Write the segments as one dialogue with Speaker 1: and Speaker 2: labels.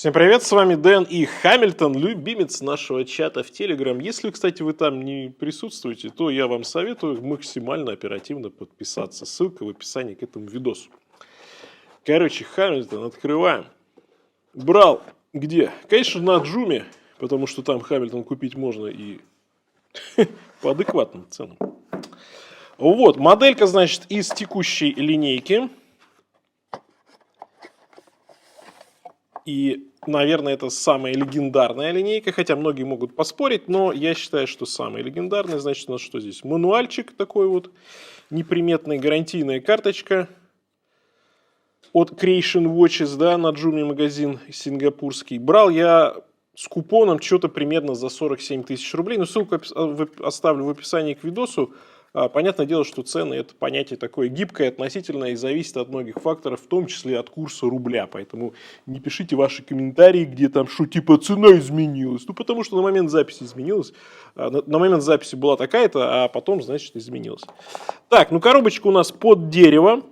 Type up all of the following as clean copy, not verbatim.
Speaker 1: Всем привет, с вами Дэн и Хамильтон, любимец нашего чата в Telegram. Если, кстати, вы там не присутствуете, то я вам советую максимально оперативно подписаться. Ссылка в описании к этому видосу. Короче, Хамильтон открываем. Брал где? Конечно, на Джуме, потому что там Хамильтон купить можно и по адекватным ценам. Вот, моделька, значит, из текущей линейки. И, наверное, это самая легендарная линейка, хотя многие могут поспорить, но я считаю, что самая легендарная. Значит, у нас что здесь? Мануальчик такой вот, неприметная гарантийная карточка от Creation Watches, да, на Джуме магазин сингапурский. Брал я с купоном что-то примерно за 47 тысяч рублей. Но ссылку оставлю в описании к видосу. Понятное дело, что цены – это понятие такое гибкое, относительное и зависит от многих факторов, в том числе от курса рубля. Поэтому не пишите ваши комментарии, где там, что типа цена изменилась. Ну, потому что на момент записи изменилась. На момент записи была такая-то, а потом, значит, изменилась. Так, ну коробочка у нас под дерево.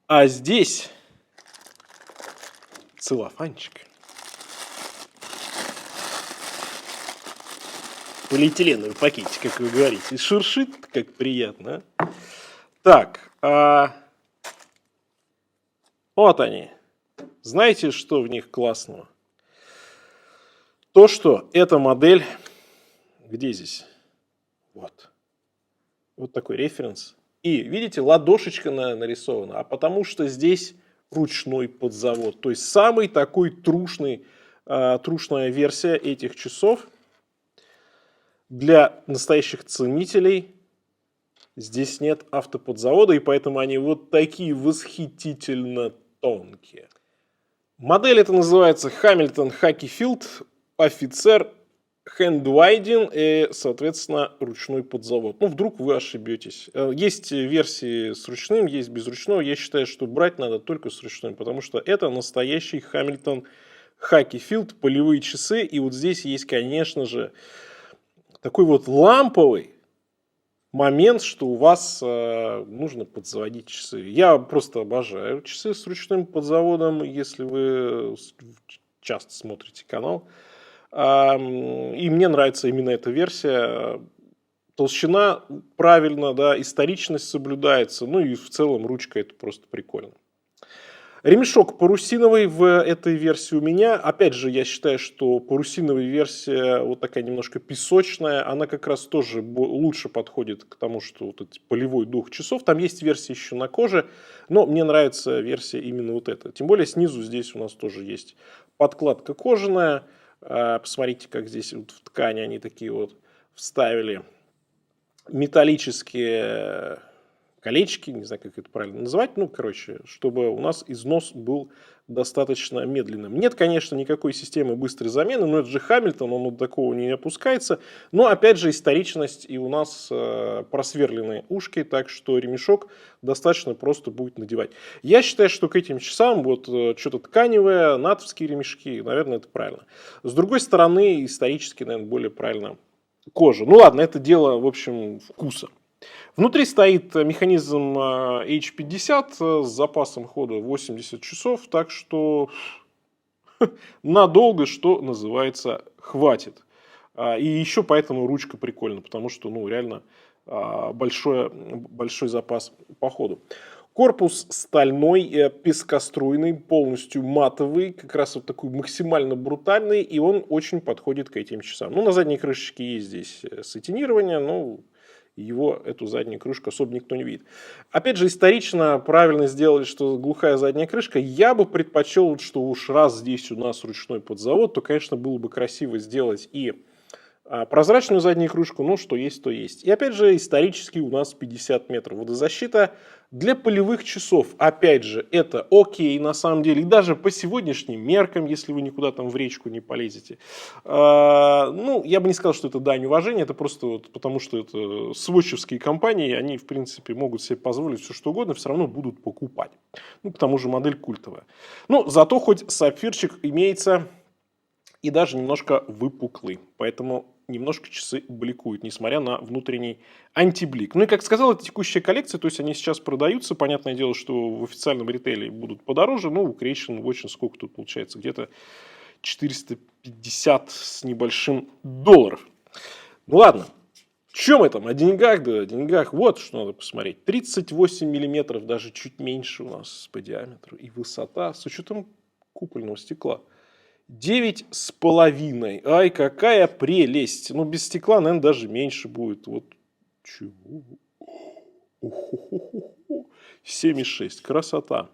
Speaker 1: А здесь целлофанчик. Полиэтиленовый пакетик, как вы говорите. Шуршит, как приятно. Так, вот они. Знаете, что в них классного? То, что эта модель... Где здесь? Вот. Вот такой референс. И, видите, ладошечка нарисована. А потому что здесь ручной подзавод. То есть, самый такой трушная версия этих часов. Для настоящих ценителей здесь нет автоподзавода, и поэтому они вот такие восхитительно тонкие. Модель эта называется Hamilton Hackeyfield, офицер, хендвайдинг и, соответственно, ручной подзавод. Ну, вдруг вы ошибетесь. Есть версии с ручным, есть без ручного. Я считаю, что брать надо только с ручным, потому что это настоящий Hamilton Hackeyfield, полевые часы. И вот здесь есть, конечно же, такой вот ламповый момент, что у вас нужно подзаводить часы. Я просто обожаю часы с ручным подзаводом, если вы часто смотрите канал. И мне нравится именно эта версия. Толщина правильно, да, историчность соблюдается. Ну и в целом ручка это просто прикольно. Ремешок парусиновый в этой версии у меня. Опять же, я считаю, что парусиновая версия вот такая немножко песочная. Она как раз тоже лучше подходит к тому, что вот этот полевой дух часов. Там есть версия еще на коже, но мне нравится версия именно вот эта. Тем более снизу здесь у нас тоже есть подкладка кожаная. Посмотрите, как здесь вот в ткани они такие вот вставили металлические колечки, не знаю, как это правильно называть, ну, короче, чтобы у нас износ был достаточно медленным. Нет, конечно, никакой системы быстрой замены, но это же Хамильтон, он вот такого не опускается. Но, опять же, историчность и у нас просверленные ушки, так что ремешок достаточно просто будет надевать. Я считаю, что к этим часам вот что-то тканевое, натовские ремешки, наверное, это правильно. С другой стороны, исторически, наверное, более правильно кожа. Ну, ладно, это дело, в общем, вкуса. Внутри стоит механизм H50 с запасом хода 80 часов, так что надолго, что называется, хватит. И еще поэтому ручка прикольна, потому что ну, реально большой запас по ходу. Корпус стальной, пескоструйный, полностью матовый, как раз вот такой максимально брутальный, и он очень подходит к этим часам. Ну, на задней крышечке есть здесь сатинирование, но его, эту заднюю крышку, особо никто не видит. Опять же, исторично правильно сделали, что глухая задняя крышка. Я бы предпочел, что уж раз здесь у нас ручной подзавод, то, конечно, было бы красиво сделать и прозрачную заднюю крышку, но что есть, то есть. И опять же, исторически у нас 50 метров водозащита. Для полевых часов, опять же, это окей на самом деле. И даже по сегодняшним меркам, если вы никуда там в речку не полезете. Ну, я бы не сказал, что это дань уважения. Это просто вот потому, что это свотчевские компании. Они, в принципе, могут себе позволить все, что угодно. Все равно будут покупать. Ну, к тому же модель культовая. Ну, зато хоть сапфирчик имеется и даже немножко выпуклый. Поэтому немножко часы бликуют, несмотря на внутренний антиблик. Ну и, как сказал, это текущая коллекция, то есть они сейчас продаются. Понятное дело, что в официальном ритейле будут подороже. Ну, у Creation Watch сколько тут получается? Где-то 450 с небольшим долларов. Ну ладно. Чем мы там? О деньгах, да, о деньгах. Вот что надо посмотреть. 38 миллиметров, даже чуть меньше у нас по диаметру. И высота, с учетом купольного стекла, 9,5. Ай, какая прелесть. Ну, без стекла, наверное, даже меньше будет. Вот чего? 7,6. Красота.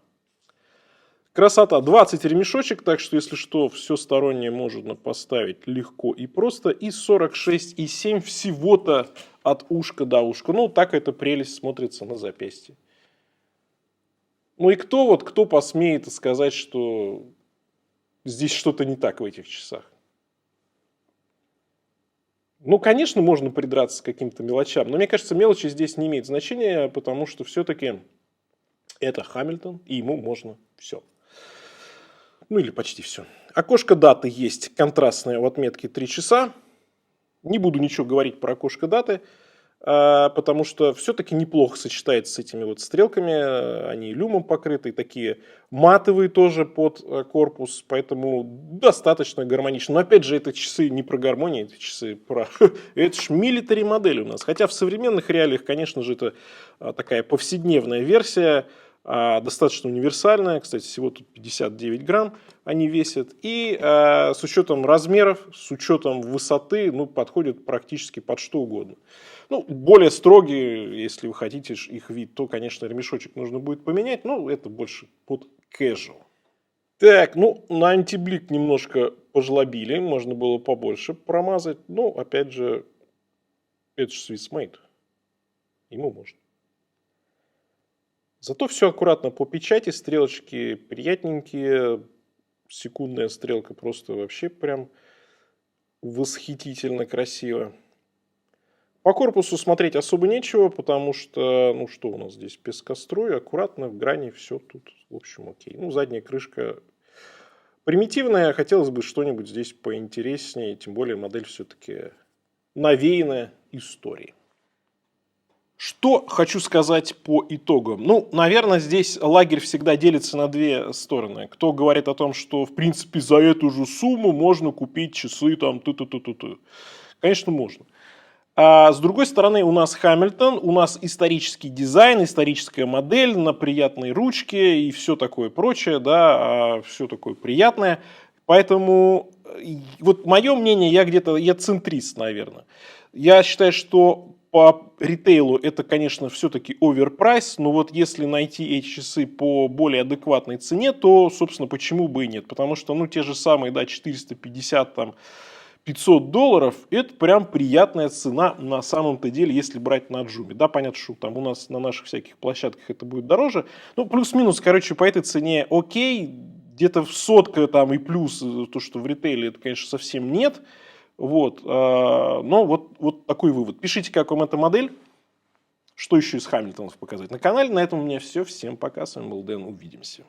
Speaker 1: Красота. 20 ремешочек, так что, если что, все стороннее можно поставить легко и просто. И 46,7 всего-то от ушка до ушка. Ну, так эта прелесть смотрится на запястье. Ну и кто посмеет сказать, что здесь что-то не так в этих часах? Ну, конечно, можно придраться к каким-то мелочам, но мне кажется, мелочи здесь не имеют значения, потому что все-таки это Хамильтон, и ему можно все. Ну, или почти все. Окошко даты есть контрастное в отметке 3 часа. Не буду ничего говорить про окошко даты, потому что все-таки неплохо сочетается с этими вот стрелками. Они люмом покрыты, такие матовые тоже под корпус, поэтому достаточно гармонично. Но опять же, это часы не про гармонию, это часы про... Это ж милитари модель у нас. Хотя в современных реалиях, конечно же, это такая повседневная версия, достаточно универсальная. Кстати, всего тут 59 грамм они весят. И с учетом размеров, с учетом высоты, ну, подходят практически под что угодно. Ну, более строгие, если вы хотите их вид, то, конечно, ремешочек нужно будет поменять. Но это больше под casual. Так, ну, на антиблик немножко пожлобили. Можно было побольше промазать. Но, опять же, это же Swiss Made. Ему можно. Зато все аккуратно по печати, стрелочки приятненькие, секундная стрелка просто вообще прям восхитительно красиво. По корпусу смотреть особо нечего, потому что, ну что у нас здесь, пескоструй, аккуратно, в грани, все тут, в общем, окей. Ну, задняя крышка примитивная, хотелось бы что-нибудь здесь поинтереснее, тем более модель все-таки навеянная историей. Что хочу сказать по итогам? Ну, наверное, здесь лагерь всегда делится на две стороны. Кто говорит о том, что, в принципе, за эту же сумму можно купить часы там ты-ты-ты-ты-ты. Конечно, можно. А с другой стороны, у нас Хамильтон, у нас исторический дизайн, историческая модель на приятной ручке и все такое прочее, да, все такое приятное. Поэтому, вот мое мнение, я центрист, наверное. Я считаю, что по ритейлу это, конечно, все-таки оверпрайс, но вот если найти эти часы по более адекватной цене, то, собственно, почему бы и нет? Потому что, ну, те же самые, да, 450, там, $500, это прям приятная цена на самом-то деле, если брать на Джуме. Да, понятно, что там у нас на наших всяких площадках это будет дороже. Ну, плюс-минус, короче, по этой цене окей, где-то в сотка там и плюс, то, что в ритейле, это, конечно, совсем нет. Вот, но вот такой вывод. Пишите, как вам эта модель. Что еще из Хамильтонов показать на канале. На этом у меня все. Всем пока. С вами был Дэн. Увидимся.